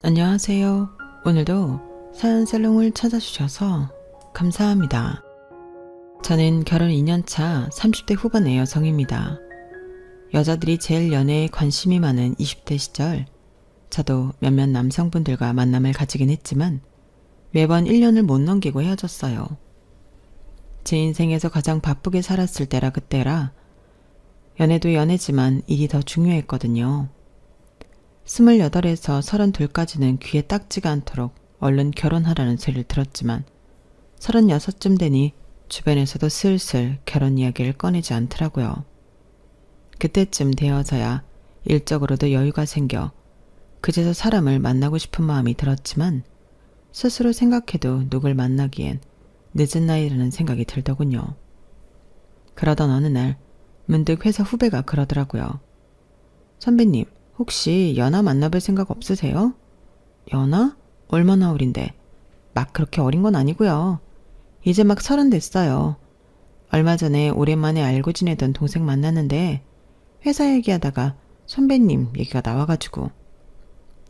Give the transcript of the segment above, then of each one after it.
안녕하세요. 오늘도 사연살롱을 찾아주셔서 감사합니다. 저는 결혼 2년차 30대 후반의 여성입니다. 여자들이 제일 연애에 관심이 많은 20대 시절, 저도 몇몇 남성분들과 만남을 가지긴 했지만 매번 1년을 못 넘기고 헤어졌어요. 제 인생에서 가장 바쁘게 살았을 때라 그때라 연애도 연애지만 일이 더 중요했거든요. 28에서 32까지는 귀에 딱지가 않도록 얼른 결혼하라는 소리를 들었지만 36쯤 되니 주변에서도 슬슬 결혼 이야기를 꺼내지 않더라고요. 그때쯤 되어서야 일적으로도 여유가 생겨 그제서 사람을 만나고 싶은 마음이 들었지만 스스로 생각해도 누굴 만나기엔 늦은 나이라는 생각이 들더군요. 그러던 어느 날 문득 회사 후배가 그러더라고요. 선배님, 혹시 연하 만나볼 생각 없으세요? 연하? 얼마나 어린데? 막 그렇게 어린 건 아니고요. 이제 막 30 됐어요. 얼마 전에 오랜만에 알고 지내던 동생 만났는데 회사 얘기하다가 선배님 얘기가 나와가지고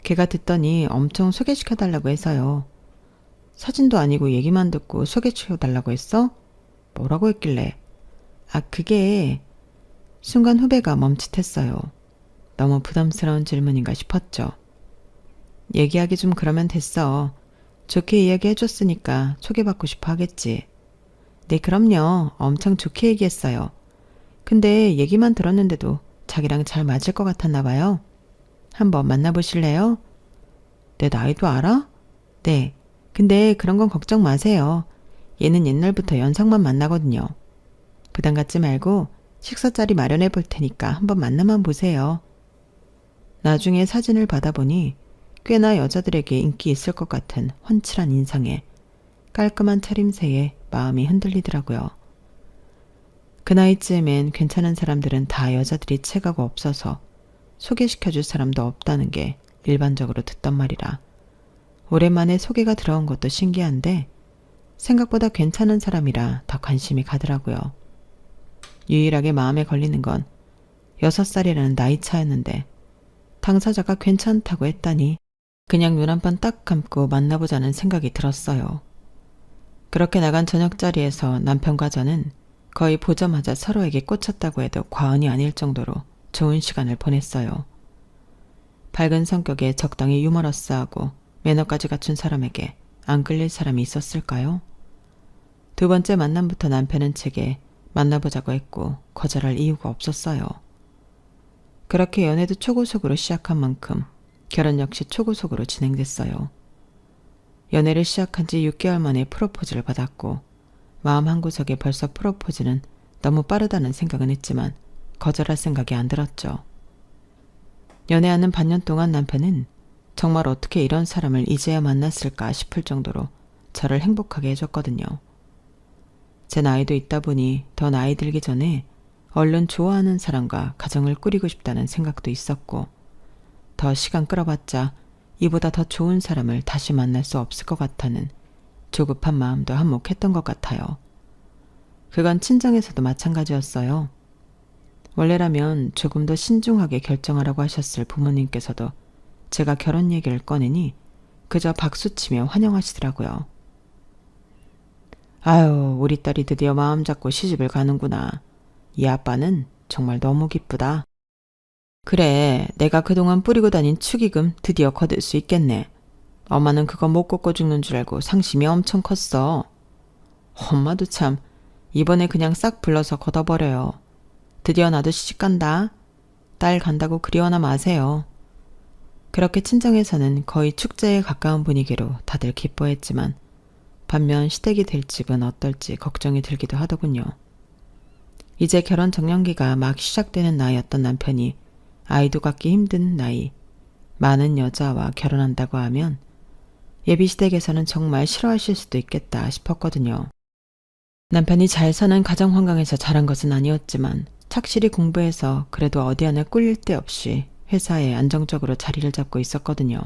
걔가 듣더니 엄청 소개시켜달라고 해서요. 사진도 아니고 얘기만 듣고 소개시켜달라고 했어? 뭐라고 했길래? 그게... 순간 후배가 멈칫했어요. 너무 부담스러운 질문인가 싶었죠. 얘기하기 좀 그러면 됐어. 좋게 이야기해줬으니까 소개받고 싶어 하겠지. 네, 그럼요. 엄청 좋게 얘기했어요. 근데 얘기만 들었는데도 자기랑 잘 맞을 것 같았나 봐요. 한번 만나보실래요? 내 나이도 알아? 네. 근데 그런 건 걱정 마세요. 얘는 옛날부터 연상만 만나거든요. 부담 갖지 말고 식사 자리 마련해 볼 테니까 한번 만나만 보세요. 나중에 사진을 받아보니 꽤나 여자들에게 인기 있을 것 같은 훤칠한 인상에 깔끔한 차림새에 마음이 흔들리더라고요. 그 나이쯤엔 괜찮은 사람들은 다 여자들이 체가가 없어서 소개시켜줄 사람도 없다는 게 일반적으로 듣던 말이라 오랜만에 소개가 들어온 것도 신기한데 생각보다 괜찮은 사람이라 더 관심이 가더라고요. 유일하게 마음에 걸리는 건 6살이라는 나이 차였는데 당사자가 괜찮다고 했다니 그냥 눈 한 번 딱 감고 만나보자는 생각이 들었어요. 그렇게 나간 저녁자리에서 남편과 저는 거의 보자마자 서로에게 꽂혔다고 해도 과언이 아닐 정도로 좋은 시간을 보냈어요. 밝은 성격에 적당히 유머러스하고 매너까지 갖춘 사람에게 안 끌릴 사람이 있었을까요? 두 번째 만남부터 남편은 제게 만나보자고 했고 거절할 이유가 없었어요. 그렇게 연애도 초고속으로 시작한 만큼 결혼 역시 초고속으로 진행됐어요. 연애를 시작한 지 6개월 만에 프로포즈를 받았고 마음 한구석에 벌써 프로포즈는 너무 빠르다는 생각은 했지만 거절할 생각이 안 들었죠. 연애하는 반년 동안 남편은 정말 어떻게 이런 사람을 이제야 만났을까 싶을 정도로 저를 행복하게 해줬거든요. 제 나이도 있다 보니 더 나이 들기 전에 얼른 좋아하는 사람과 가정을 꾸리고 싶다는 생각도 있었고 더 시간 끌어봤자 이보다 더 좋은 사람을 다시 만날 수 없을 것 같다는 조급한 마음도 한몫했던 것 같아요. 그건 친정에서도 마찬가지였어요. 원래라면 조금 더 신중하게 결정하라고 하셨을 부모님께서도 제가 결혼 얘기를 꺼내니 그저 박수치며 환영하시더라고요. 아유, 우리 딸이 드디어 마음 잡고 시집을 가는구나. 이 아빠는 정말 너무 기쁘다. 그래, 내가 그동안 뿌리고 다닌 축의금 드디어 거둘 수 있겠네. 엄마는 그거 못 걷고 죽는 줄 알고 상심이 엄청 컸어. 엄마도 참 이번에 그냥 싹 불러서 걷어버려요. 드디어 나도 시집간다. 딸 간다고 그리워나 마세요. 그렇게 친정에서는 거의 축제에 가까운 분위기로 다들 기뻐했지만 반면 시댁이 될 집은 어떨지 걱정이 들기도 하더군요. 이제 결혼 정년기가 막 시작되는 나이였던 남편이 아이도 갖기 힘든 나이, 많은 여자와 결혼한다고 하면 예비시댁에서는 정말 싫어하실 수도 있겠다 싶었거든요. 남편이 잘 사는 가정 환경에서 자란 것은 아니었지만 착실히 공부해서 그래도 어디 하나 꿀릴 데 없이 회사에 안정적으로 자리를 잡고 있었거든요.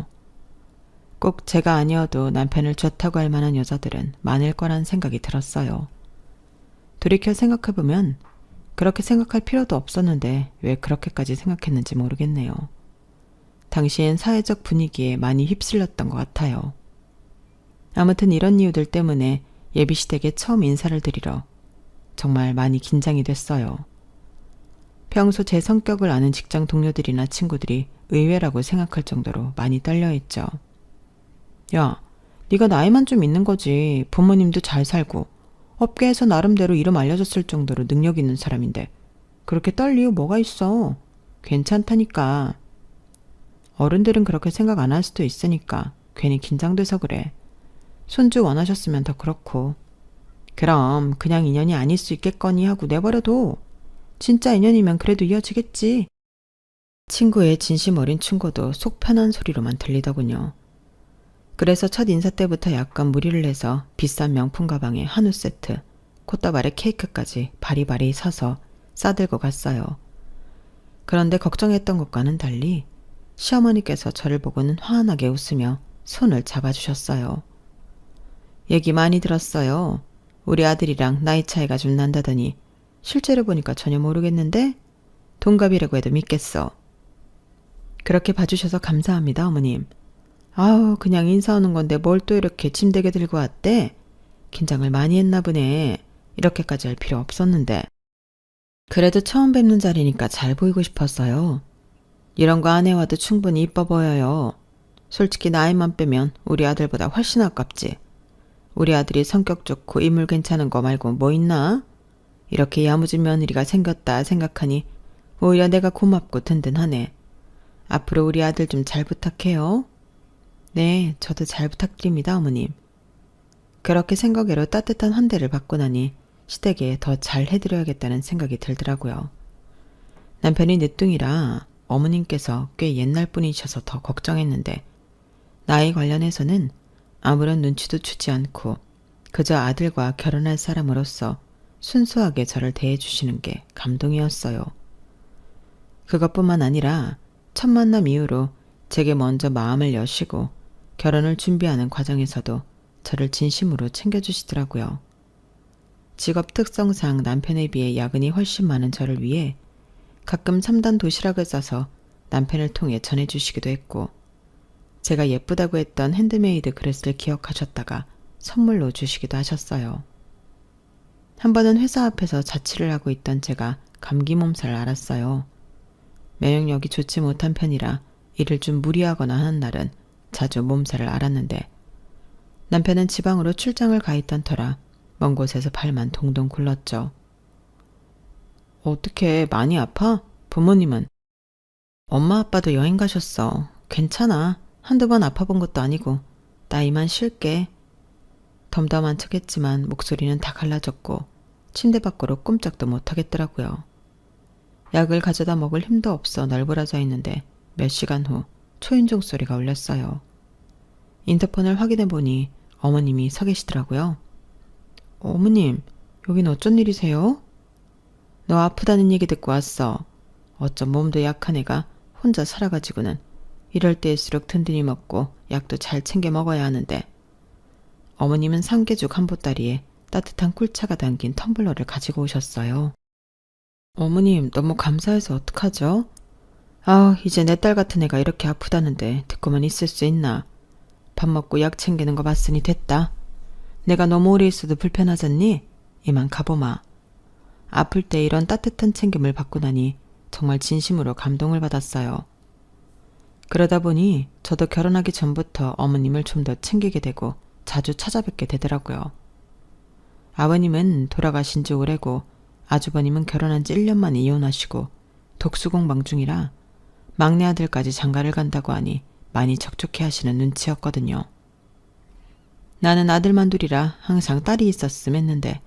꼭 제가 아니어도 남편을 좋다고 할 만한 여자들은 많을 거란 생각이 들었어요. 돌이켜 생각해보면 그렇게 생각할 필요도 없었는데 왜 그렇게까지 생각했는지 모르겠네요. 당시엔 사회적 분위기에 많이 휩쓸렸던 것 같아요. 아무튼 이런 이유들 때문에 예비시 댁에 처음 인사를 드리러 정말 많이 긴장이 됐어요. 평소 제 성격을 아는 직장 동료들이나 친구들이 의외라고 생각할 정도로 많이 떨려했죠. 야, 네가 나이만 좀 있는 거지. 부모님도 잘 살고 업계에서 나름대로 이름 알려졌을 정도로 능력 있는 사람인데 그렇게 떨 이유 뭐가 있어? 괜찮다니까. 어른들은 그렇게 생각 안 할 수도 있으니까 괜히 긴장돼서 그래. 손주 원하셨으면 더 그렇고. 그럼 그냥 인연이 아닐 수 있겠거니 하고 내버려둬. 진짜 인연이면 그래도 이어지겠지. 친구의 진심 어린 충고도 속 편한 소리로만 들리더군요. 그래서 첫 인사 때부터 약간 무리를 해서 비싼 명품 가방에 한우 세트, 콧다발에 케이크까지 바리바리 사서 싸들고 갔어요. 그런데 걱정했던 것과는 달리 시어머니께서 저를 보고는 환하게 웃으며 손을 잡아주셨어요. 얘기 많이 들었어요. 우리 아들이랑 나이 차이가 좀 난다더니 실제로 보니까 전혀 모르겠는데 동갑이라고 해도 믿겠어. 그렇게 봐주셔서 감사합니다, 어머님. 아우, 그냥 인사하는 건데 뭘 또 이렇게 짐되게 들고 왔대? 긴장을 많이 했나 보네. 이렇게까지 할 필요 없었는데. 그래도 처음 뵙는 자리니까 잘 보이고 싶었어요. 이런 거 안 해와도 충분히 이뻐 보여요. 솔직히 나이만 빼면 우리 아들보다 훨씬 아깝지. 우리 아들이 성격 좋고 인물 괜찮은 거 말고 뭐 있나? 이렇게 야무진 며느리가 생겼다 생각하니 오히려 내가 고맙고 든든하네. 앞으로 우리 아들 좀 잘 부탁해요. 네, 저도 잘 부탁드립니다, 어머님. 그렇게 생각외로 따뜻한 환대를 받고 나니 시댁에 더 잘 해드려야겠다는 생각이 들더라고요. 남편이 늦둥이라 어머님께서 꽤 옛날 분이셔서 더 걱정했는데 나이 관련해서는 아무런 눈치도 주지 않고 그저 아들과 결혼할 사람으로서 순수하게 저를 대해주시는 게 감동이었어요. 그것뿐만 아니라 첫 만남 이후로 제게 먼저 마음을 여시고 결혼을 준비하는 과정에서도 저를 진심으로 챙겨주시더라고요. 직업 특성상 남편에 비해 야근이 훨씬 많은 저를 위해 가끔 3단 도시락을 싸서 남편을 통해 전해주시기도 했고 제가 예쁘다고 했던 핸드메이드 그릇을 기억하셨다가 선물로 주시기도 하셨어요. 한 번은 회사 앞에서 자취를 하고 있던 제가 감기 몸살을 앓았어요. 면역력이 좋지 못한 편이라 일을 좀 무리하거나 하는 날은 자주 몸살을 앓았는데 남편은 지방으로 출장을 가 있던 터라 먼 곳에서 발만 동동 굴렀죠. 어떻게 많이 아파? 부모님은? 엄마 아빠도 여행 가셨어. 괜찮아. 한두 번 아파본 것도 아니고 나 이만 쉴게. 덤덤한 척했지만 목소리는 다 갈라졌고 침대 밖으로 꼼짝도 못하겠더라고요. 약을 가져다 먹을 힘도 없어 널브러져 있는데 몇 시간 후 초인종 소리가 울렸어요. 인터폰을 확인해보니 어머님이 서 계시더라고요. 어머님, 여긴 어쩐 일이세요? 너 아프다는 얘기 듣고 왔어. 어쩜 몸도 약한 애가 혼자 살아가지고는 이럴 때일수록 든든히 먹고 약도 잘 챙겨 먹어야 하는데 어머님은 삼계죽 한 보따리에 따뜻한 꿀차가 담긴 텀블러를 가지고 오셨어요. 어머님, 너무 감사해서 어떡하죠? 아, 이제 내 딸 같은 애가 이렇게 아프다는데 듣고만 있을 수 있나. 밥 먹고 약 챙기는 거 봤으니 됐다. 내가 너무 오래 있어도 불편하잖니? 이만 가보마. 아플 때 이런 따뜻한 챙김을 받고 나니 정말 진심으로 감동을 받았어요. 그러다 보니 저도 결혼하기 전부터 어머님을 좀 더 챙기게 되고 자주 찾아뵙게 되더라고요. 아버님은 돌아가신 지 오래고 아주버님은 결혼한 지 1년 만에 이혼하시고 독수공방 중이라 막내 아들까지 장가를 간다고 하니 많이 적적해 하시는 눈치였거든요. 나는 아들만 둘이라 항상 딸이 있었음 했는데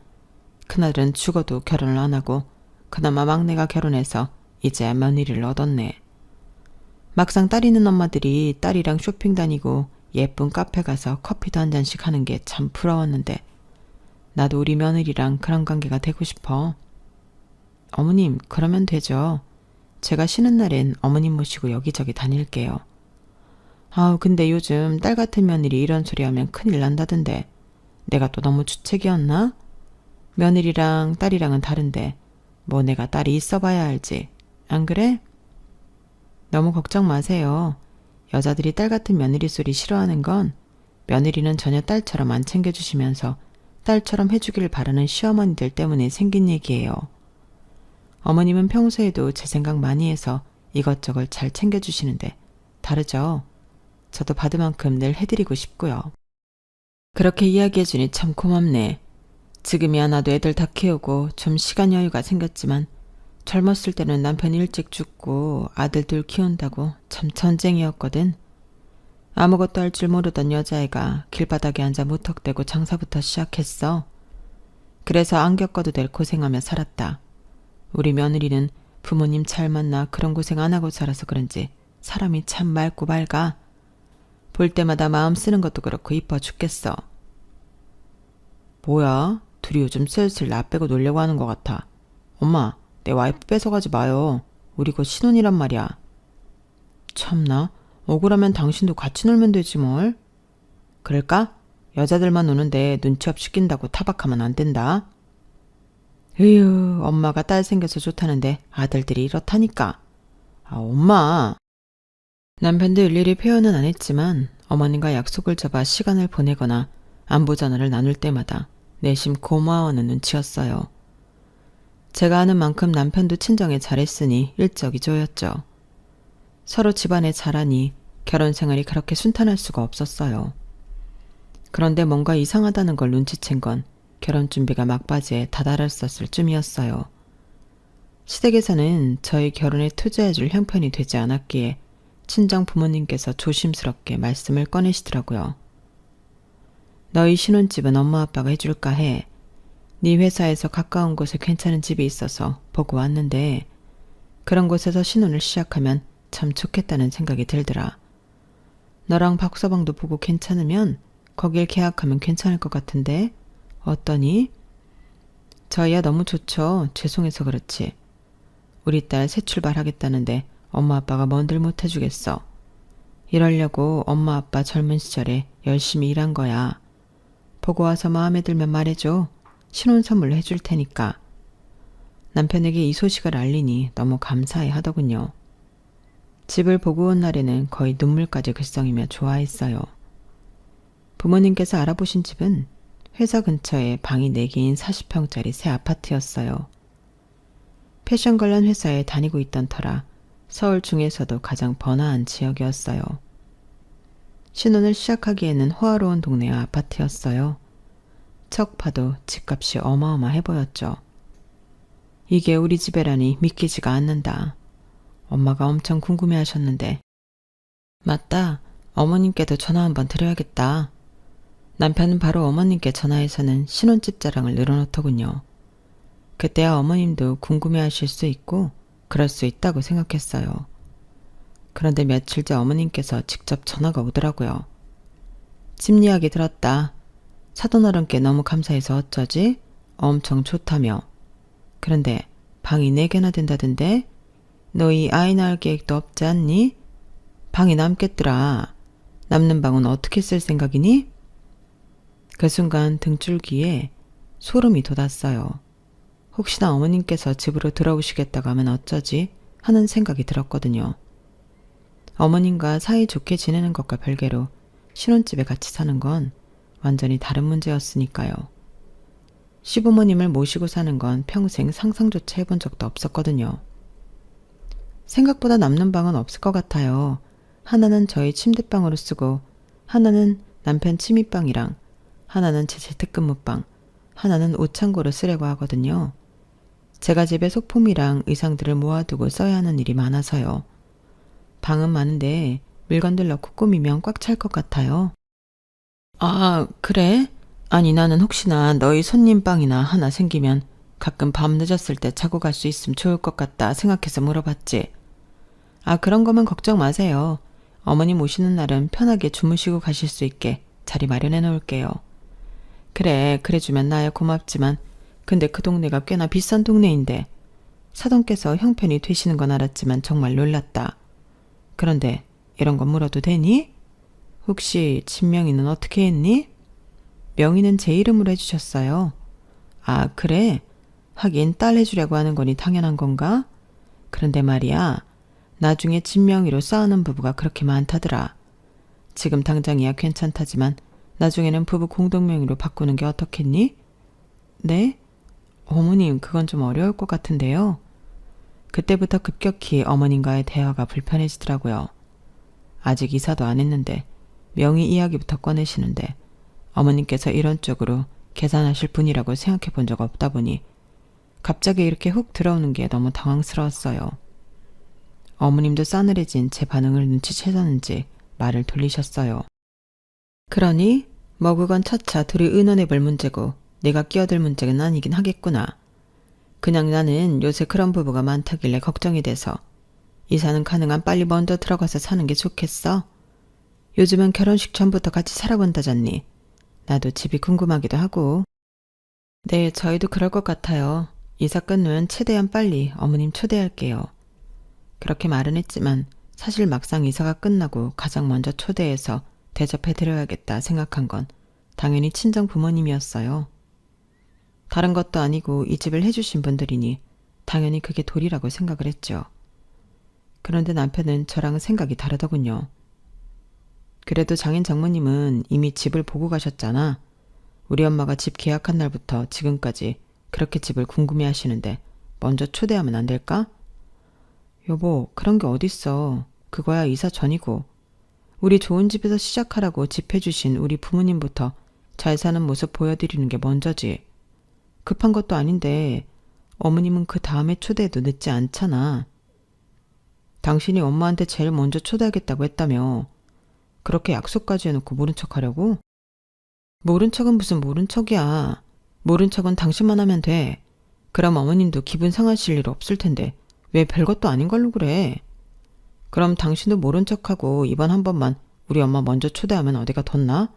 큰아들은 죽어도 결혼을 안 하고 그나마 막내가 결혼해서 이제 며느리를 얻었네. 막상 딸 있는 엄마들이 딸이랑 쇼핑 다니고 예쁜 카페 가서 커피도 한 잔씩 하는 게 참 부러웠는데 나도 우리 며느리랑 그런 관계가 되고 싶어. 어머님, 그러면 되죠. 제가 쉬는 날엔 어머님 모시고 여기저기 다닐게요. 아우, 근데 요즘 딸 같은 며느리 이런 소리 하면 큰일 난다던데 내가 또 너무 주책이었나? 며느리랑 딸이랑은 다른데 뭐 내가 딸이 있어봐야 알지. 안 그래? 너무 걱정 마세요. 여자들이 딸 같은 며느리 소리 싫어하는 건 며느리는 전혀 딸처럼 안 챙겨주시면서 딸처럼 해주기를 바라는 시어머니들 때문에 생긴 얘기예요. 어머님은 평소에도 제 생각 많이 해서 이것저것 잘 챙겨주시는데 다르죠? 저도 받은 만큼 늘 해드리고 싶고요. 그렇게 이야기해주니 참 고맙네. 지금이야 나도 애들 다 키우고 좀 시간 여유가 생겼지만 젊었을 때는 남편이 일찍 죽고 아들 둘 키운다고 참 전쟁이었거든. 아무것도 할 줄 모르던 여자애가 길바닥에 앉아 무턱대고 장사부터 시작했어. 그래서 안 겪어도 될 고생하며 살았다. 우리 며느리는 부모님 잘 만나 그런 고생 안 하고 살아서 그런지 사람이 참 맑고 맑아. 볼 때마다 마음 쓰는 것도 그렇고 이뻐 죽겠어. 뭐야? 둘이 요즘 슬슬 나 빼고 놀려고 하는 것 같아. 엄마, 내 와이프 뺏어가지 마요. 우리 곧 신혼이란 말이야. 참나, 억울하면 당신도 같이 놀면 되지 뭘. 그럴까? 여자들만 노는데 눈치 없이 낀다고 타박하면 안 된다. 으유, 엄마가 딸 생겨서 좋다는데 아들들이 이렇다니까. 아, 엄마. 남편도 일일이 표현은 안 했지만 어머님과 약속을 잡아 시간을 보내거나 안부 전화를 나눌 때마다 내심 고마워하는 눈치였어요. 제가 아는 만큼 남편도 친정에 잘했으니 일석이조였죠. 서로 집안에 잘하니 결혼 생활이 그렇게 순탄할 수가 없었어요. 그런데 뭔가 이상하다는 걸 눈치챈 건 결혼 준비가 막바지에 다다랐었을 쯤이었어요. 시댁에서는 저희 결혼에 투자해줄 형편이 되지 않았기에 친정 부모님께서 조심스럽게 말씀을 꺼내시더라고요. 너희 신혼집은 엄마 아빠가 해줄까 해. 네 회사에서 가까운 곳에 괜찮은 집이 있어서 보고 왔는데 그런 곳에서 신혼을 시작하면 참 좋겠다는 생각이 들더라. 너랑 박서방도 보고 괜찮으면 거길 계약하면 괜찮을 것 같은데 어떠니? 저희야 너무 좋죠. 죄송해서 그렇지. 우리 딸 새 출발하겠다는데 엄마 아빠가 뭔들 못해주겠어. 이러려고 엄마 아빠 젊은 시절에 열심히 일한 거야. 보고 와서 마음에 들면 말해줘. 신혼 선물로 해줄 테니까. 남편에게 이 소식을 알리니 너무 감사해 하더군요. 집을 보고 온 날에는 거의 눈물까지 글썽이며 좋아했어요. 부모님께서 알아보신 집은 회사 근처에 방이 4개인 40평짜리 새 아파트였어요. 패션 관련 회사에 다니고 있던 터라 서울 중에서도 가장 번화한 지역이었어요. 신혼을 시작하기에는 호화로운 동네의 아파트였어요. 척 봐도 집값이 어마어마해 보였죠. 이게 우리 집이라니 믿기지가 않는다. 엄마가 엄청 궁금해하셨는데 맞다. 어머님께도 전화 한번 드려야겠다. 남편은 바로 어머님께 전화해서는 신혼집 자랑을 늘어놓더군요. 그때야 어머님도 궁금해하실 수 있고 그럴 수 있다고 생각했어요. 그런데 며칠째 어머님께서 직접 전화가 오더라고요. 집 이야기 들었다. 사돈 어른께 너무 감사해서 어쩌지? 엄청 좋다며. 그런데 방이 4개나 된다던데? 너희 아이 낳을 계획도 없지 않니? 방이 남겠더라. 남는 방은 어떻게 쓸 생각이니? 그 순간 등줄기에 소름이 돋았어요. 혹시나 어머님께서 집으로 들어오시겠다고 하면 어쩌지? 하는 생각이 들었거든요. 어머님과 사이좋게 지내는 것과 별개로 신혼집에 같이 사는 건 완전히 다른 문제였으니까요. 시부모님을 모시고 사는 건 평생 상상조차 해본 적도 없었거든요. 생각보다 남는 방은 없을 것 같아요. 하나는 저희 침대방으로 쓰고 하나는 남편 침입방이랑 하나는 제 재택근무방, 하나는 옷창고로 쓰려고 하거든요. 제가 집에 소품이랑 의상들을 모아두고 써야 하는 일이 많아서요. 방은 많은데 물건들 넣고 꾸미면 꽉 찰 것 같아요. 아, 그래? 아니 나는 혹시나 너희 손님방이나 하나 생기면 가끔 밤 늦었을 때 자고 갈 수 있으면 좋을 것 같다 생각해서 물어봤지. 아, 그런 거면 걱정 마세요. 어머님 오시는 날은 편하게 주무시고 가실 수 있게 자리 마련해 놓을게요. 그래 주면 나야 고맙지만 근데 그 동네가 꽤나 비싼 동네인데 사돈께서 형편이 되시는 건 알았지만 정말 놀랐다. 그런데 이런 건 물어도 되니? 혹시 집 명의는 어떻게 했니? 명의는 제 이름으로 해주셨어요. 아, 그래? 하긴 딸 해주려고 하는 거니 당연한 건가? 그런데 말이야, 나중에 집 명의로 쌓아놓은 부부가 그렇게 많다더라. 지금 당장이야 괜찮다지만 나중에는 부부 공동명의로 바꾸는 게 어떻겠니? 네? 어머님, 그건 좀 어려울 것 같은데요. 그때부터 급격히 어머님과의 대화가 불편해지더라고요. 아직 이사도 안 했는데 명의 이야기부터 꺼내시는데 어머님께서 이런 쪽으로 계산하실 분이라고 생각해 본 적 없다 보니 갑자기 이렇게 훅 들어오는 게 너무 당황스러웠어요. 어머님도 싸늘해진 제 반응을 눈치채셨는지 말을 돌리셨어요. 그러니 뭐 그건 차차 둘이 의논해 볼 문제고 내가 끼어들 문제는 아니긴 하겠구나. 그냥 나는 요새 그런 부부가 많다길래 걱정이 돼서 이사는 가능한 빨리 먼저 들어가서 사는 게 좋겠어. 요즘은 결혼식 전부터 같이 살아본다잖니. 나도 집이 궁금하기도 하고. 네, 저희도 그럴 것 같아요. 이사 끝면 최대한 빨리 어머님 초대할게요. 그렇게 말은 했지만 사실 막상 이사가 끝나고 가장 먼저 초대해서 대접해드려야겠다 생각한 건 당연히 친정 부모님이었어요. 다른 것도 아니고 이 집을 해주신 분들이니 당연히 그게 도리라고 생각을 했죠. 그런데 남편은 저랑은 생각이 다르더군요. 그래도 장인 장모님은 이미 집을 보고 가셨잖아. 우리 엄마가 집 계약한 날부터 지금까지 그렇게 집을 궁금해 하시는데 먼저 초대하면 안 될까? 여보, 그런 게 어딨어. 그거야 이사 전이고. 우리 좋은 집에서 시작하라고 집 해주신 우리 부모님부터 잘 사는 모습 보여드리는 게 먼저지. 급한 것도 아닌데 어머님은 그 다음에 초대해도 늦지 않잖아. 당신이 엄마한테 제일 먼저 초대하겠다고 했다며. 그렇게 약속까지 해놓고 모른 척 하려고? 모른 척은 무슨 모른 척이야. 모른 척은 당신만 하면 돼. 그럼 어머님도 기분 상하실 일 없을 텐데 왜 별것도 아닌 걸로 그래. 그럼 당신도 모른 척하고 이번 한 번만 우리 엄마 먼저 초대하면 어디가 덧나?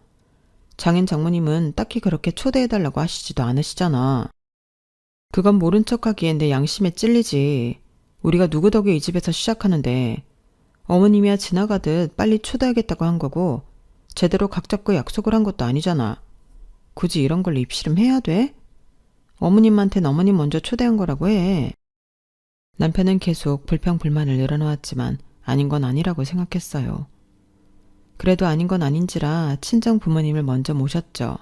장인 장모님은 딱히 그렇게 초대해달라고 하시지도 않으시잖아. 그건 모른 척하기엔 내 양심에 찔리지. 우리가 누구 덕에 이 집에서 시작하는데 어머님이야 지나가듯 빨리 초대하겠다고 한 거고 제대로 각 잡고 약속을 한 것도 아니잖아. 굳이 이런 걸로 입씨름 해야 돼? 어머님한텐 어머님 먼저 초대한 거라고 해. 남편은 계속 불평불만을 늘어놓았지만 아닌 건 아니라고 생각했어요. 그래도 아닌 건 아닌지라 친정 부모님을 먼저 모셨죠.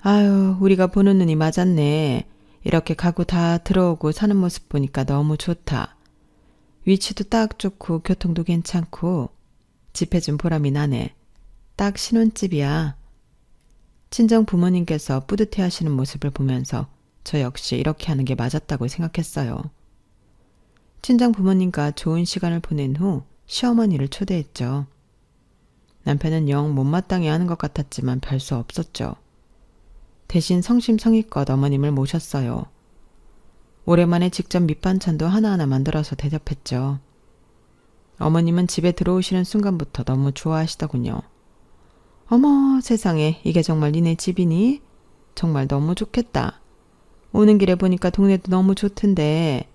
아유, 우리가 보는 눈이 맞았네. 이렇게 가구 다 들어오고 사는 모습 보니까 너무 좋다. 위치도 딱 좋고 교통도 괜찮고 집 해준 보람이 나네. 딱 신혼집이야. 친정 부모님께서 뿌듯해 하시는 모습을 보면서 저 역시 이렇게 하는 게 맞았다고 생각했어요. 친정 부모님과 좋은 시간을 보낸 후 시어머니를 초대했죠. 남편은 영 못마땅해 하는 것 같았지만 별 수 없었죠. 대신 성심성의껏 어머님을 모셨어요. 오랜만에 직접 밑반찬도 하나하나 만들어서 대접했죠. 어머님은 집에 들어오시는 순간부터 너무 좋아하시더군요. 어머, 세상에, 이게 정말 니네 집이니? 정말 너무 좋겠다. 오는 길에 보니까 동네도 너무 좋던데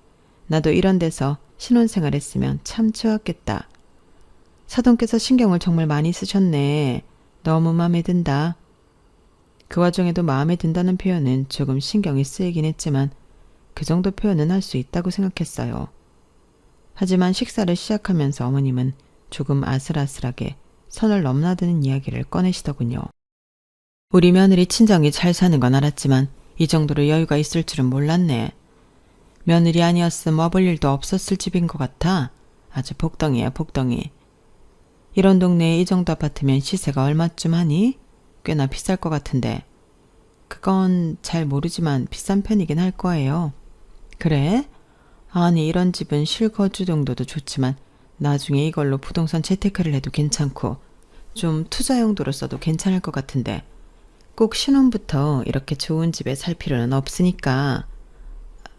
나도 이런 데서 신혼생활 했으면 참 좋았겠다. 사돈께서 신경을 정말 많이 쓰셨네. 너무 마음에 든다. 그 와중에도 마음에 든다는 표현은 조금 신경이 쓰이긴 했지만 그 정도 표현은 할 수 있다고 생각했어요. 하지만 식사를 시작하면서 어머님은 조금 아슬아슬하게 선을 넘나드는 이야기를 꺼내시더군요. 우리 며느리 친정이 잘 사는 건 알았지만 이 정도로 여유가 있을 줄은 몰랐네. 며느리 아니었음 업을 일도 없었을 집인 것 같아. 아주 복덩이야, 복덩이. 이런 동네에 이 정도 아파트면 시세가 얼마쯤 하니? 꽤나 비쌀 것 같은데. 그건 잘 모르지만 비싼 편이긴 할 거예요. 그래? 아니, 이런 집은 실거주 정도도 좋지만 나중에 이걸로 부동산 재테크를 해도 괜찮고 좀 투자 용도로 써도 괜찮을 것 같은데 꼭 신혼부터 이렇게 좋은 집에 살 필요는 없으니까.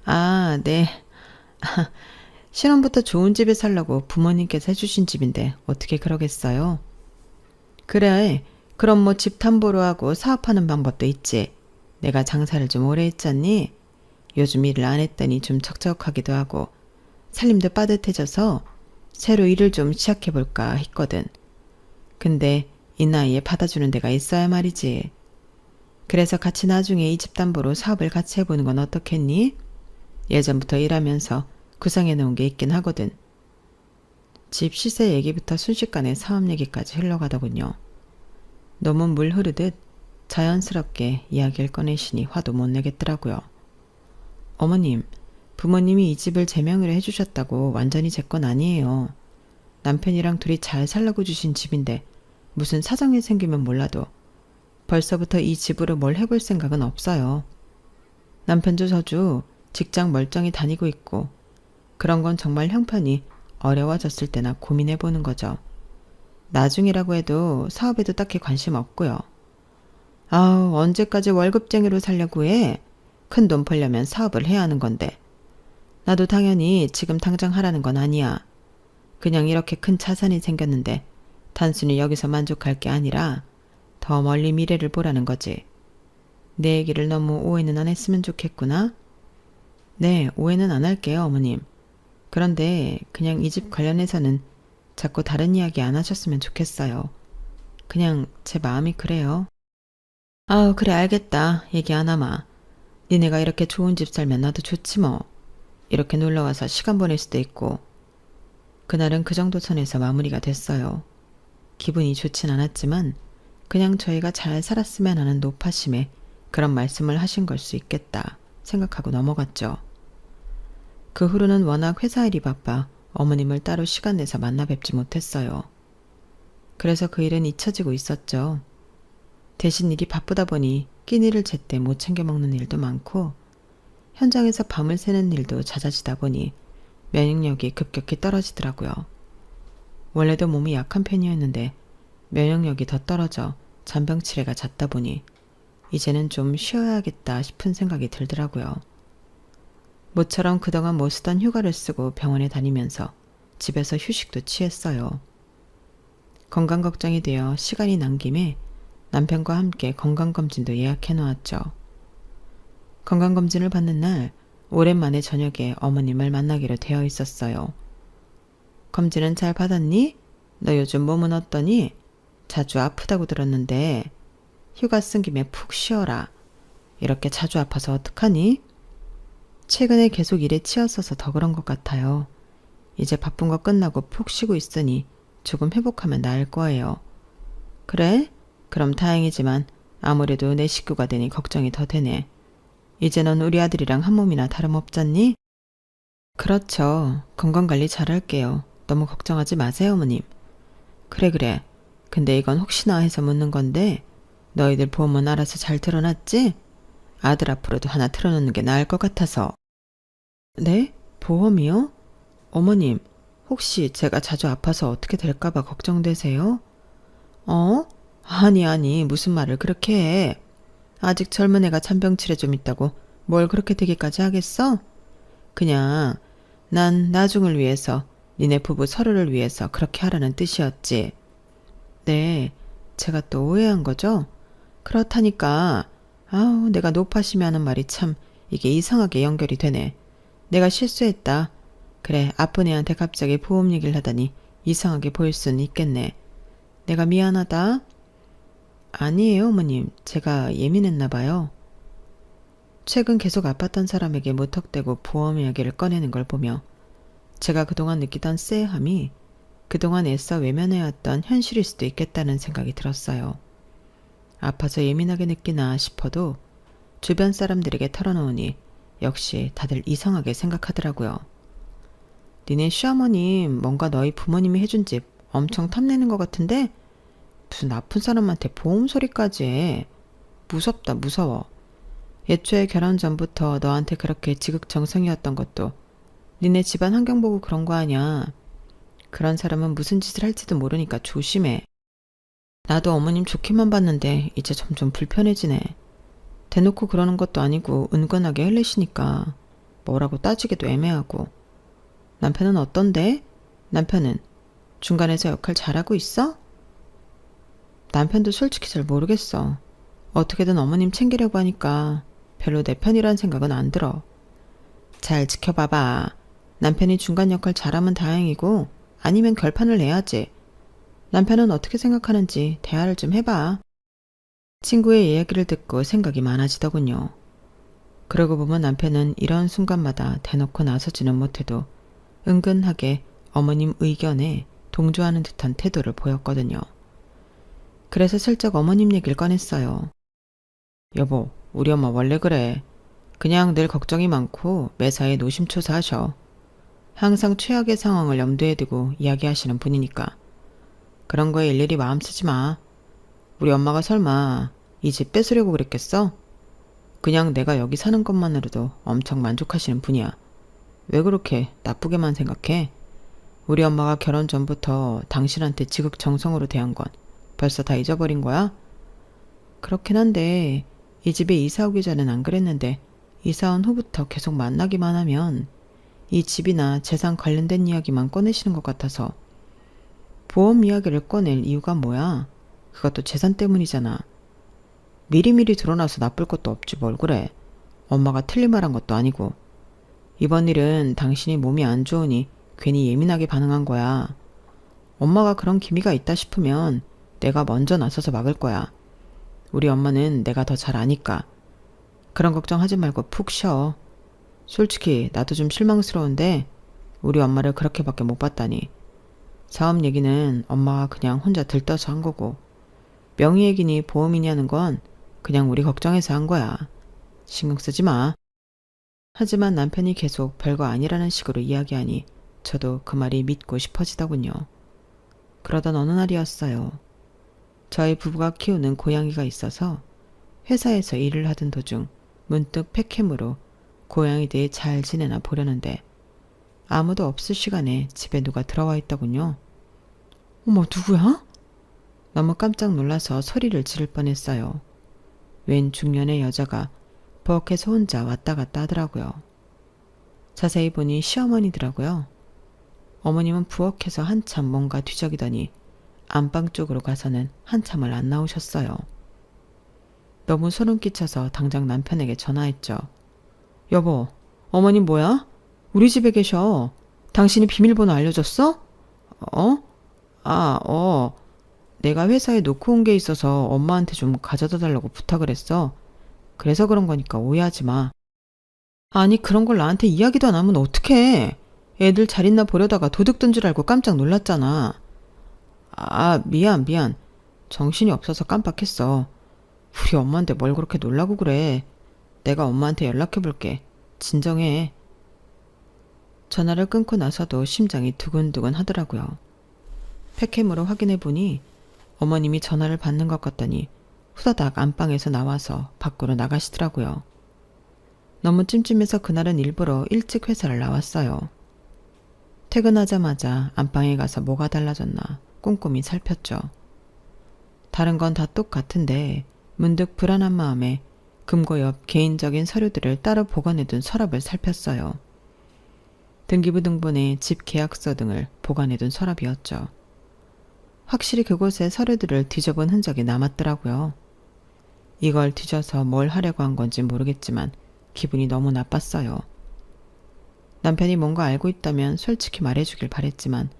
아, 네. 신혼부터 좋은 집에 살려고 부모님께서 해주신 집인데 어떻게 그러겠어요? 그래, 그럼 뭐 집 탐보로 하고 사업하는 방법도 있지. 내가 장사를 좀 오래 했잖니? 요즘 일을 안 했더니 좀 적적하기도 하고 살림도 빠듯해져서 새로 일을 좀 시작해볼까 했거든. 근데 이 나이에 받아주는 데가 있어야 말이지. 그래서 같이 나중에 이 집 담보로 사업을 같이 해보는 건 어떻겠니? 예전부터 일하면서 구상해놓은 게 있긴 하거든. 집 시세 얘기부터 순식간에 사업 얘기까지 흘러가더군요. 너무 물 흐르듯 자연스럽게 이야기를 꺼내시니 화도 못 내겠더라고요. 어머님, 부모님이 이 집을 제 명의로 해주셨다고 완전히 제 건 아니에요. 남편이랑 둘이 잘 살라고 주신 집인데 무슨 사정이 생기면 몰라도 벌써부터 이 집으로 뭘 해볼 생각은 없어요. 남편도 저도 직장 멀쩡히 다니고 있고 그런 건 정말 형편이 어려워졌을 때나 고민해보는 거죠. 나중이라고 해도 사업에도 딱히 관심 없고요. 아우, 언제까지 월급쟁이로 살려고 해? 큰 돈 벌려면 사업을 해야 하는 건데. 나도 당연히 지금 당장 하라는 건 아니야. 그냥 이렇게 큰 자산이 생겼는데 단순히 여기서 만족할 게 아니라 더 멀리 미래를 보라는 거지. 내 얘기를 너무 오해는 안 했으면 좋겠구나. 네, 오해는 안 할게요, 어머님. 그런데 그냥 이 집 관련해서는 자꾸 다른 이야기 안 하셨으면 좋겠어요. 그냥 제 마음이 그래요. 아우, 그래 알겠다. 얘기 안 하마. 니네가 이렇게 좋은 집 살면 나도 좋지 뭐. 이렇게 놀러와서 시간 보낼 수도 있고. 그날은 그 정도 선에서 마무리가 됐어요. 기분이 좋진 않았지만 그냥 저희가 잘 살았으면 하는 노파심에 그런 말씀을 하신 걸 수 있겠다 생각하고 넘어갔죠. 그 후로는 워낙 회사 일이 바빠 어머님을 따로 시간 내서 만나 뵙지 못했어요. 그래서 그 일은 잊혀지고 있었죠. 대신 일이 바쁘다 보니 끼니를 제때 못 챙겨 먹는 일도 많고 현장에서 밤을 새는 일도 잦아지다 보니 면역력이 급격히 떨어지더라고요. 원래도 몸이 약한 편이었는데 면역력이 더 떨어져 잔병치레가 잦다 보니 이제는 좀 쉬어야겠다 싶은 생각이 들더라고요. 모처럼 그동안 못 쓰던 휴가를 쓰고 병원에 다니면서 집에서 휴식도 취했어요. 건강 걱정이 되어 시간이 난 김에 남편과 함께 건강검진도 예약해 놓았죠. 건강검진을 받는 날 오랜만에 저녁에 어머님을 만나기로 되어 있었어요. 검진은 잘 받았니? 너 요즘 몸은 어떠니? 자주 아프다고 들었는데 휴가 쓴 김에 푹 쉬어라. 이렇게 자주 아파서 어떡하니? 최근에 계속 일에 치였어서 더 그런 것 같아요. 이제 바쁜 거 끝나고 푹 쉬고 있으니 조금 회복하면 나을 거예요. 그래? 그럼 다행이지만 아무래도 내 식구가 되니 걱정이 더 되네. 이제 넌 우리 아들이랑 한 몸이나 다름없잖니? 그렇죠. 건강관리 잘할게요. 너무 걱정하지 마세요, 어머님. 그래. 근데 이건 혹시나 해서 묻는 건데 너희들 보험은 알아서 잘 틀어놨지? 아들 앞으로도 하나 틀어놓는 게 나을 것 같아서. 네? 보험이요? 어머님, 혹시 제가 자주 아파서 어떻게 될까봐 걱정되세요? 어? 아니, 무슨 말을 그렇게 해. 아직 젊은 애가 잔병치레 좀 있다고 뭘 그렇게 되기까지 하겠어? 그냥 난 나중을 위해서 니네 부부 서로를 위해서 그렇게 하라는 뜻이었지. 네, 제가 또 오해한 거죠? 그렇다니까. 아우, 내가 노파심이 하는 말이 참 이게 이상하게 연결이 되네. 내가 실수했다. 그래, 아픈 애한테 갑자기 보험 얘기를 하다니 이상하게 보일 수는 있겠네. 내가 미안하다. 아니에요, 어머님. 제가 예민했나 봐요. 최근 계속 아팠던 사람에게 무턱대고 보험 이야기를 꺼내는 걸 보며 제가 그동안 느끼던 쎄함이 그동안 애써 외면해왔던 현실일 수도 있겠다는 생각이 들었어요. 아파서 예민하게 느끼나 싶어도 주변 사람들에게 털어놓으니 역시 다들 이상하게 생각하더라고요. 니네 시어머님 뭔가 너희 부모님이 해준 집 엄청 탐내는 것 같은데 무슨 아픈 사람한테 보험 소리까지 해. 무섭다 무서워. 애초에 결혼 전부터 너한테 그렇게 지극정성이었던 것도 니네 집안 환경 보고 그런 거 아냐. 그런 사람은 무슨 짓을 할지도 모르니까 조심해. 나도 어머님 좋게만 봤는데 이제 점점 불편해지네. 대놓고 그러는 것도 아니고 은근하게 흘리시니까 뭐라고 따지기도 애매하고. 남편은 어떤데? 남편은 중간에서 역할 잘하고 있어? 남편도 솔직히 잘 모르겠어. 어떻게든 어머님 챙기려고 하니까 별로 내 편이란 생각은 안 들어. 잘 지켜봐봐. 남편이 중간 역할 잘하면 다행이고 아니면 결판을 내야지. 남편은 어떻게 생각하는지 대화를 좀 해봐. 친구의 이야기를 듣고 생각이 많아지더군요. 그러고 보면 남편은 이런 순간마다 대놓고 나서지는 못해도 은근하게 어머님 의견에 동조하는 듯한 태도를 보였거든요. 그래서 슬쩍 어머님 얘기를 꺼냈어요. 여보, 우리 엄마 원래 그래. 그냥 늘 걱정이 많고 매사에 노심초사하셔. 항상 최악의 상황을 염두에 두고 이야기하시는 분이니까. 그런 거에 일일이 마음 쓰지 마. 우리 엄마가 설마 이 집 뺏으려고 그랬겠어? 그냥 내가 여기 사는 것만으로도 엄청 만족하시는 분이야. 왜 그렇게 나쁘게만 생각해? 우리 엄마가 결혼 전부터 당신한테 지극정성으로 대한 건 벌써 다 잊어버린 거야? 그렇긴 한데 이 집에 이사 오기 전엔 안 그랬는데 이사 온 후부터 계속 만나기만 하면 이 집이나 재산 관련된 이야기만 꺼내시는 것 같아서. 보험 이야기를 꺼낼 이유가 뭐야? 그것도 재산 때문이잖아. 미리미리 드러나서 나쁠 것도 없지 뭘 그래. 엄마가 틀린 말 한 것도 아니고. 이번 일은 당신이 몸이 안 좋으니 괜히 예민하게 반응한 거야. 엄마가 그런 기미가 있다 싶으면 내가 먼저 나서서 막을 거야. 우리 엄마는 내가 더 잘 아니까. 그런 걱정하지 말고 푹 쉬어. 솔직히 나도 좀 실망스러운데 우리 엄마를 그렇게밖에 못 봤다니. 사업 얘기는 엄마가 그냥 혼자 들떠서 한 거고 명의 얘기니 보험이니 하는 건 그냥 우리 걱정해서 한 거야. 신경 쓰지 마. 하지만 남편이 계속 별거 아니라는 식으로 이야기하니 저도 그 말이 믿고 싶어지더군요. 그러던 어느 날이었어요. 저희 부부가 키우는 고양이가 있어서 회사에서 일을 하던 도중 문득 팩캠으로 고양이들이 잘 지내나 보려는데 아무도 없을 시간에 집에 누가 들어와 있더군요. 어머, 누구야? 너무 깜짝 놀라서 소리를 지를 뻔했어요. 웬 중년의 여자가 부엌에서 혼자 왔다 갔다 하더라고요. 자세히 보니 시어머니더라고요. 어머님은 부엌에서 한참 뭔가 뒤적이더니 안방 쪽으로 가서는 한참을 안 나오셨어요. 너무 소름 끼쳐서 당장 남편에게 전화했죠. 여보, 어머님 뭐야? 우리 집에 계셔. 당신이 비밀번호 알려줬어? 내가 회사에 놓고 온 게 있어서 엄마한테 좀 가져다 달라고 부탁을 했어. 그래서 그런 거니까 오해하지 마. 아니, 그런 걸 나한테 이야기도 안 하면 어떡해. 애들 잘 있나 보려다가 도둑 든 줄 알고 깜짝 놀랐잖아. 미안. 정신이 없어서 깜빡했어. 우리 엄마한테 뭘 그렇게 놀라고 그래. 내가 엄마한테 연락해볼게. 진정해. 전화를 끊고 나서도 심장이 두근두근 하더라고요. 팩캠으로 확인해보니 어머님이 전화를 받는 것 같더니 후다닥 안방에서 나와서 밖으로 나가시더라고요. 너무 찜찜해서 그날은 일부러 일찍 회사를 나왔어요. 퇴근하자마자 안방에 가서 뭐가 달라졌나 꼼꼼히 살폈죠. 다른 건 다 똑같은데 문득 불안한 마음에 금고 옆 개인적인 서류들을 따로 보관해둔 서랍을 살폈어요. 등기부 등본에 집 계약서 등을 보관해둔 서랍이었죠. 확실히 그곳에 서류들을 뒤져본 흔적이 남았더라고요. 이걸 뒤져서 뭘 하려고 한 건지 모르겠지만 기분이 너무 나빴어요. 남편이 뭔가 알고 있다면 솔직히 말해주길 바랬지만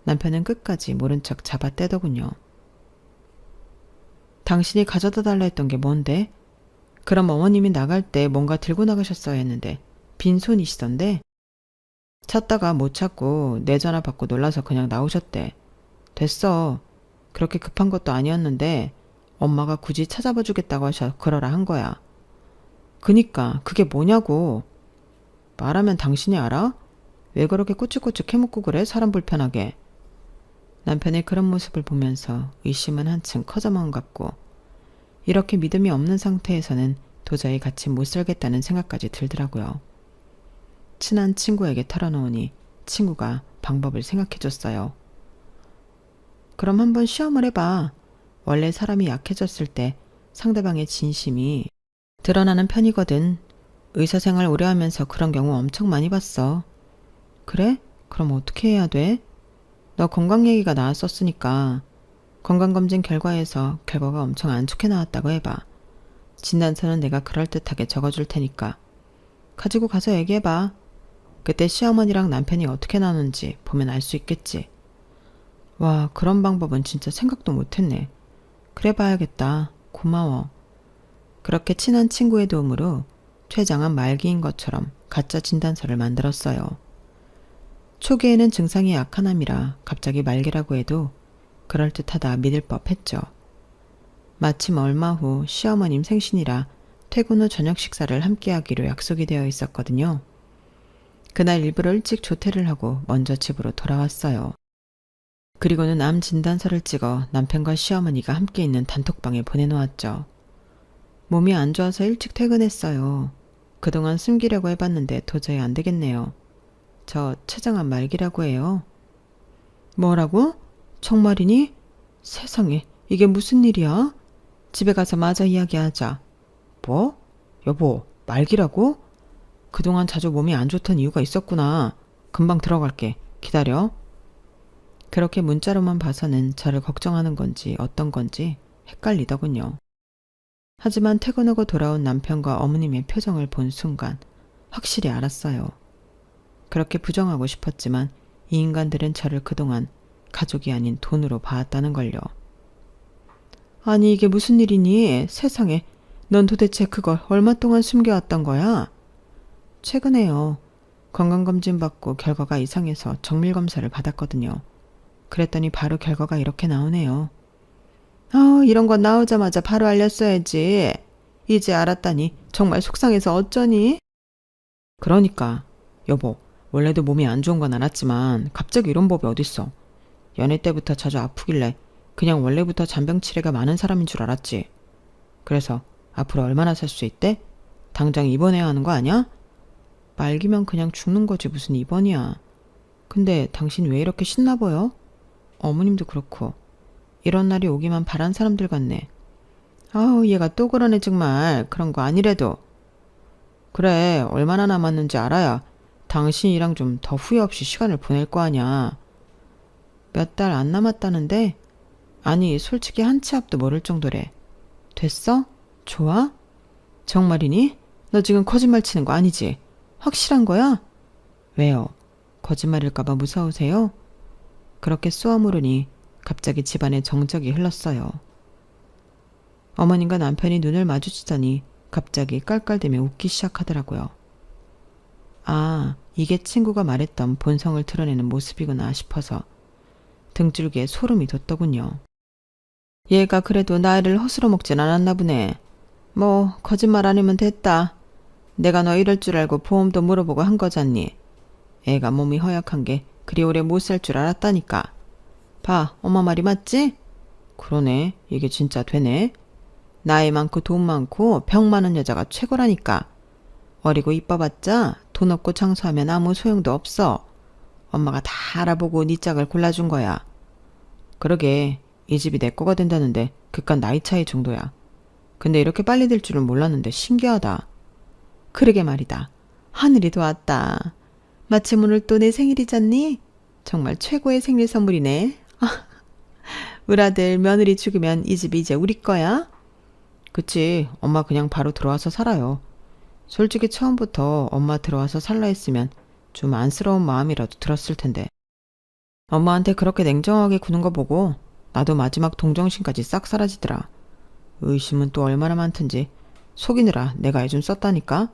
남편은 끝까지 모른 척 잡아떼더군요. 당신이 가져다 달라 했던 게 뭔데? 그럼 어머님이 나갈 때 뭔가 들고 나가셨어야 했는데 빈손이시던데? 찾다가 못 찾고 내 전화 받고 놀라서 그냥 나오셨대. 됐어. 그렇게 급한 것도 아니었는데 엄마가 굳이 찾아봐 주겠다고 하셔 그러라 한 거야. 그니까 그게 뭐냐고. 말하면 당신이 알아? 왜 그렇게 꼬치꼬치 캐묻고 그래? 사람 불편하게. 남편의 그런 모습을 보면서 의심은 한층 커져만 같고 이렇게 믿음이 없는 상태에서는 도저히 같이 못 살겠다는 생각까지 들더라고요. 친한 친구에게 털어놓으니 친구가 방법을 생각해줬어요. 그럼 한번 시험을 해봐. 원래 사람이 약해졌을 때 상대방의 진심이 드러나는 편이거든. 의사생활 오래 하면서 그런 경우 엄청 많이 봤어. 그래? 그럼 어떻게 해야 돼? 너 건강 얘기가 나왔었으니까 건강검진 결과에서 결과가 엄청 안 좋게 나왔다고 해봐. 진단서는 내가 그럴듯하게 적어줄 테니까 가지고 가서 얘기해봐. 그때 시어머니랑 남편이 어떻게 나누는지 보면 알 수 있겠지. 와, 그런 방법은 진짜 생각도 못했네. 그래 봐야겠다. 고마워. 그렇게 친한 친구의 도움으로 최장한 말기인 것처럼 가짜 진단서를 만들었어요. 초기에는 증상이 약한 암이라 갑자기 말기라고 해도 그럴듯하다 믿을 법했죠. 마침 얼마 후 시어머님 생신이라 퇴근 후 저녁 식사를 함께하기로 약속이 되어 있었거든요. 그날 일부러 일찍 조퇴를 하고 먼저 집으로 돌아왔어요. 그리고는 암 진단서를 찍어 남편과 시어머니가 함께 있는 단톡방에 보내놓았죠. 몸이 안 좋아서 일찍 퇴근했어요. 그동안 숨기려고 해봤는데 도저히 안 되겠네요. 저 췌장암 말기라고 해요. 뭐라고? 정말이니? 세상에, 이게 무슨 일이야? 집에 가서 마저 이야기하자. 뭐? 여보, 말기라고? 그동안 자주 몸이 안 좋던 이유가 있었구나. 금방 들어갈게. 기다려. 그렇게 문자로만 봐서는 저를 걱정하는 건지 어떤 건지 헷갈리더군요. 하지만 퇴근하고 돌아온 남편과 어머님의 표정을 본 순간 확실히 알았어요. 그렇게 부정하고 싶었지만 이 인간들은 저를 그동안 가족이 아닌 돈으로 봐왔다는 걸요. 아니 이게 무슨 일이니? 세상에, 넌 도대체 그걸 얼마 동안 숨겨왔던 거야? 최근에요. 건강검진 받고 결과가 이상해서 정밀검사를 받았거든요. 그랬더니 바로 결과가 이렇게 나오네요. 이런 건 나오자마자 바로 알렸어야지. 이제 알았다니 정말 속상해서 어쩌니? 그러니까 여보, 원래도 몸이 안 좋은 건 알았지만 갑자기 이런 법이 어딨어. 연애 때부터 자주 아프길래 그냥 원래부터 잔병 치레가 많은 사람인 줄 알았지. 그래서 앞으로 얼마나 살 수 있대? 당장 입원해야 하는 거 아니야? 말기면 그냥 죽는 거지 무슨 입원이야. 근데 당신 왜 이렇게 신나 보여? 어머님도 그렇고 이런 날이 오기만 바란 사람들 같네. 얘가 또 그러네 정말. 그런 거 아니래도. 그래, 얼마나 남았는지 알아야 당신이랑 좀 더 후회 없이 시간을 보낼 거 아냐. 몇 달 안 남았다는데? 아니 솔직히 한 치 앞도 모를 정도래. 됐어? 좋아? 정말이니? 너 지금 거짓말 치는 거 아니지? 확실한 거야? 왜요? 거짓말일까봐 무서우세요? 그렇게 쏘아 물으니 갑자기 집안에 정적이 흘렀어요. 어머님과 남편이 눈을 마주치더니 갑자기 깔깔대며 웃기 시작하더라고요. 아, 이게 친구가 말했던 본성을 드러내는 모습이구나 싶어서 등줄기에 소름이 돋더군요. 얘가 그래도 나이를 허스러 먹진 않았나 보네. 뭐 거짓말 아니면 됐다. 내가 너 이럴 줄 알고 보험도 물어보고 한 거잖니. 애가 몸이 허약한 게 그리 오래 못 살 줄 알았다니까. 봐, 엄마 말이 맞지? 그러네, 이게 진짜 되네. 나이 많고 돈 많고 병 많은 여자가 최고라니까. 어리고 이뻐봤자 돈 없고 장수하면 아무 소용도 없어. 엄마가 다 알아보고 네 짝을 골라준 거야. 그러게, 이 집이 내 거가 된다는데 그깟 나이 차이 정도야. 근데 이렇게 빨리 될 줄은 몰랐는데 신기하다. 그러게 말이다. 하늘이 도왔다. 마침 오늘 또 내 생일이잖니? 정말 최고의 생일 선물이네. 우리 아들 며느리 죽으면 이 집이 이제 우리 거야? 그치, 엄마 그냥 바로 들어와서 살아요. 솔직히 처음부터 엄마 들어와서 살라 했으면 좀 안쓰러운 마음이라도 들었을 텐데. 엄마한테 그렇게 냉정하게 구는 거 보고 나도 마지막 동정심까지 싹 사라지더라. 의심은 또 얼마나 많든지 속이느라 내가 애 좀 썼다니까.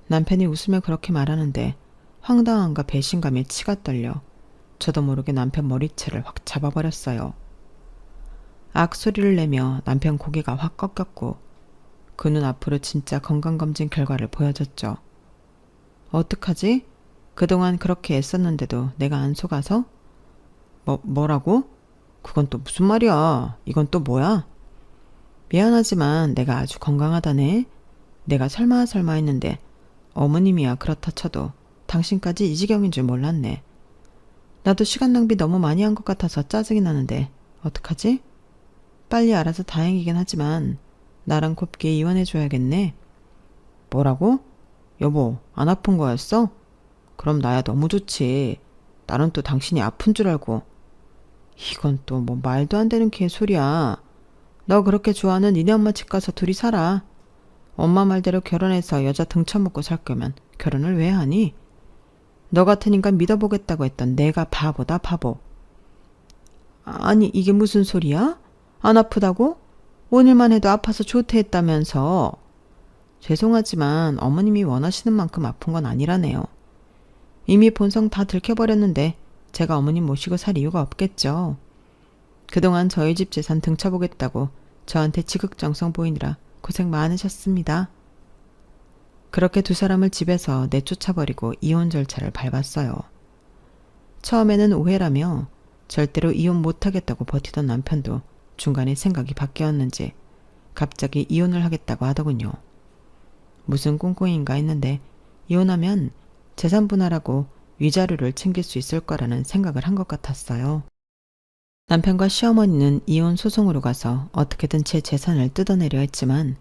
남편이 웃으며 그렇게 말하는데 황당함과 배신감에 치가 떨려 저도 모르게 남편 머리채를 확 잡아버렸어요. 악소리를 내며 남편 고개가 확 꺾였고 그 눈 앞으로 진짜 건강검진 결과를 보여줬죠. 어떡하지? 그동안 그렇게 애썼는데도 내가 안 속아서? 뭐라고? 그건 또 무슨 말이야? 이건 또 뭐야? 미안하지만 내가 아주 건강하다네. 내가 설마 했는데 어머님이야 그렇다 쳐도 당신까지 이 지경인 줄 몰랐네. 나도 시간 낭비 너무 많이 한 것 같아서 짜증이 나는데 어떡하지? 빨리 알아서 다행이긴 하지만 나랑 곱게 이혼해줘야겠네. 뭐라고? 여보, 안 아픈 거였어? 그럼 나야 너무 좋지. 나는 또 당신이 아픈 줄 알고. 이건 또 뭐 말도 안 되는 개소리야. 너 그렇게 좋아하는 니네 엄마 집 가서 둘이 살아. 엄마 말대로 결혼해서 여자 등쳐먹고 살 거면 결혼을 왜 하니? 너 같은 인간 믿어보겠다고 했던 내가 바보다 바보. 아니 이게 무슨 소리야? 안 아프다고? 오늘만 해도 아파서 조퇴했다면서. 죄송하지만 어머님이 원하시는 만큼 아픈 건 아니라네요. 이미 본성 다 들켜버렸는데 제가 어머님 모시고 살 이유가 없겠죠. 그동안 저희 집 재산 등쳐보겠다고 저한테 지극정성 보이느라 고생 많으셨습니다. 그렇게 두 사람을 집에서 내쫓아버리고 이혼 절차를 밟았어요. 처음에는 오해라며 절대로 이혼 못하겠다고 버티던 남편도 중간에 생각이 바뀌었는지 갑자기 이혼을 하겠다고 하더군요. 무슨 꿍꿍인가 했는데 이혼하면 재산 분할하고 위자료를 챙길 수 있을 거라는 생각을 한 것 같았어요. 남편과 시어머니는 이혼 소송으로 가서 어떻게든 제 재산을 뜯어내려 했지만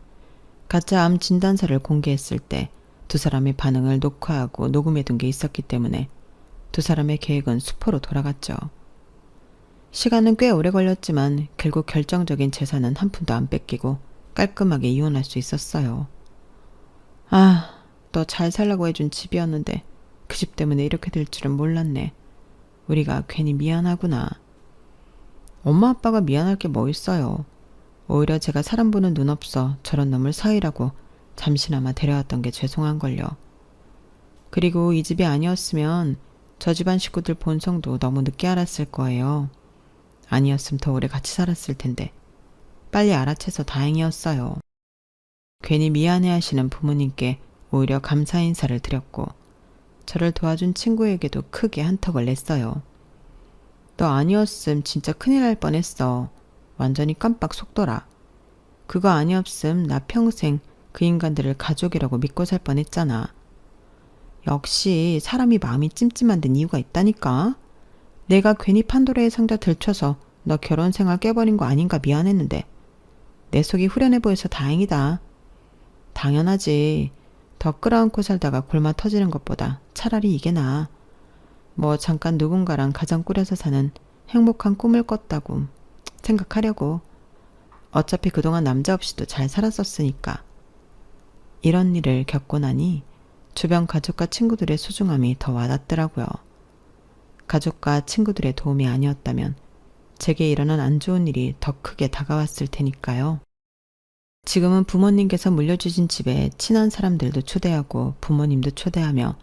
가짜 암 진단서를 공개했을 때 두 사람의 반응을 녹화하고 녹음해둔 게 있었기 때문에 두 사람의 계획은 수포로 돌아갔죠. 시간은 꽤 오래 걸렸지만 결국 결정적인 재산은 한 푼도 안 뺏기고 깔끔하게 이혼할 수 있었어요. 아, 너 잘 살라고 해준 집이었는데 그 집 때문에 이렇게 될 줄은 몰랐네. 우리가 괜히 미안하구나. 엄마 아빠가 미안할 게 뭐 있어요. 오히려 제가 사람 보는 눈 없어 저런 놈을 사이라고 잠시나마 데려왔던 게 죄송한걸요. 그리고 이 집이 아니었으면 저 집안 식구들 본성도 너무 늦게 알았을 거예요. 아니었으면 더 오래 같이 살았을 텐데 빨리 알아채서 다행이었어요. 괜히 미안해하시는 부모님께 오히려 감사 인사를 드렸고 저를 도와준 친구에게도 크게 한턱을 냈어요. 너 아니었음 진짜 큰일 날 뻔했어. 완전히 깜빡 속더라. 그거 아니었음 나 평생 그 인간들을 가족이라고 믿고 살 뻔했잖아. 역시 사람이 마음이 찜찜한 데는 이유가 있다니까. 내가 괜히 판도라의 상자 들춰서 너 결혼 생활 깨버린 거 아닌가 미안했는데 내 속이 후련해 보여서 다행이다. 당연하지. 더 끌어안고 살다가 골마 터지는 것보다 차라리 이게 나아. 뭐 잠깐 누군가랑 가정 꾸려서 사는 행복한 꿈을 꿨다고 생각하려고. 어차피 그동안 남자 없이도 잘 살았었으니까. 이런 일을 겪고 나니 주변 가족과 친구들의 소중함이 더 와닿더라고요. 가족과 친구들의 도움이 아니었다면 제게 일어난 안 좋은 일이 더 크게 다가왔을 테니까요. 지금은 부모님께서 물려주신 집에 친한 사람들도 초대하고 부모님도 초대하며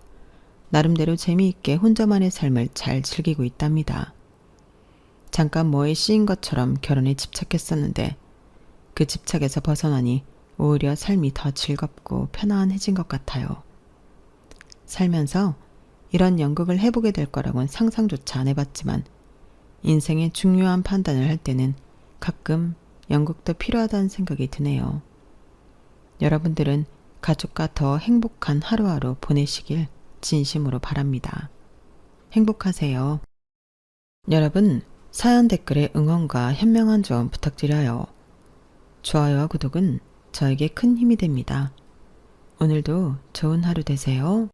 나름대로 재미있게 혼자만의 삶을 잘 즐기고 있답니다. 잠깐 뭐에 씌인 것처럼 결혼에 집착했었는데 그 집착에서 벗어나니 오히려 삶이 더 즐겁고 편안해진 것 같아요. 살면서 이런 연극을 해보게 될 거라고는 상상조차 안 해봤지만 인생의 중요한 판단을 할 때는 가끔 연극도 필요하다는 생각이 드네요. 여러분들은 가족과 더 행복한 하루하루 보내시길 진심으로 바랍니다. 행복하세요. 여러분, 사연 댓글에 응원과 현명한 조언 부탁드려요. 좋아요와 구독은 저에게 큰 힘이 됩니다. 오늘도 좋은 하루 되세요.